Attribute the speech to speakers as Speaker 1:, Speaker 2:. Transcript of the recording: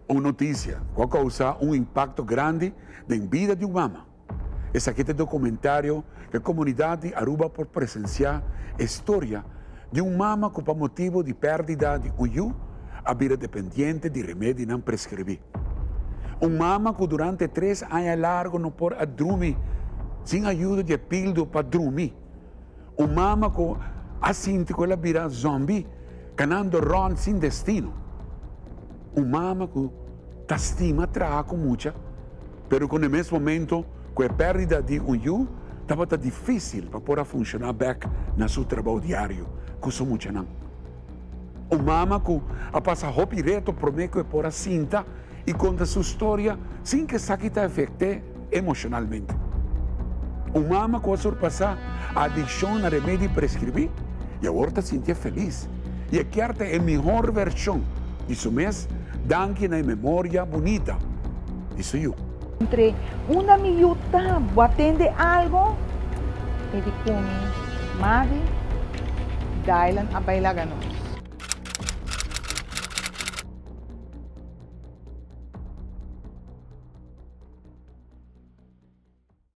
Speaker 1: Uma notícia que vai causar um impacto grande na vida de uma mama. Esse aqui é o documentário que a comunidade Aruba pode presenciar a história de uma mama que, por motivo de perda de uiu, a vira dependente de remédio não prescrever. Uma mama que durante 3 anos largos não pode dormir, sem ajuda de pílula para dormir. Uma mama que assim que ela vira zombie, canando ron sem destino. Uma mama que te estima com muita, mas que no mesmo momento, com a perda de uiu, estava difícil para poder funcionar bem no seu trabalho diário, com sua muita não. Uma mama que a passa roupa reto por meio que por a cinta e conta sua história sem que isso aqui te afete emocionalmente. Uma mama que vai surpassar a adicção a remédio prescrever e agora se sentia feliz. E aqui é a melhor versão disso mesmo, dando na memória bonita. Isso eu.
Speaker 2: Entre uma miúda atende algo, ele come, Mari, Dylan a bailar ganos.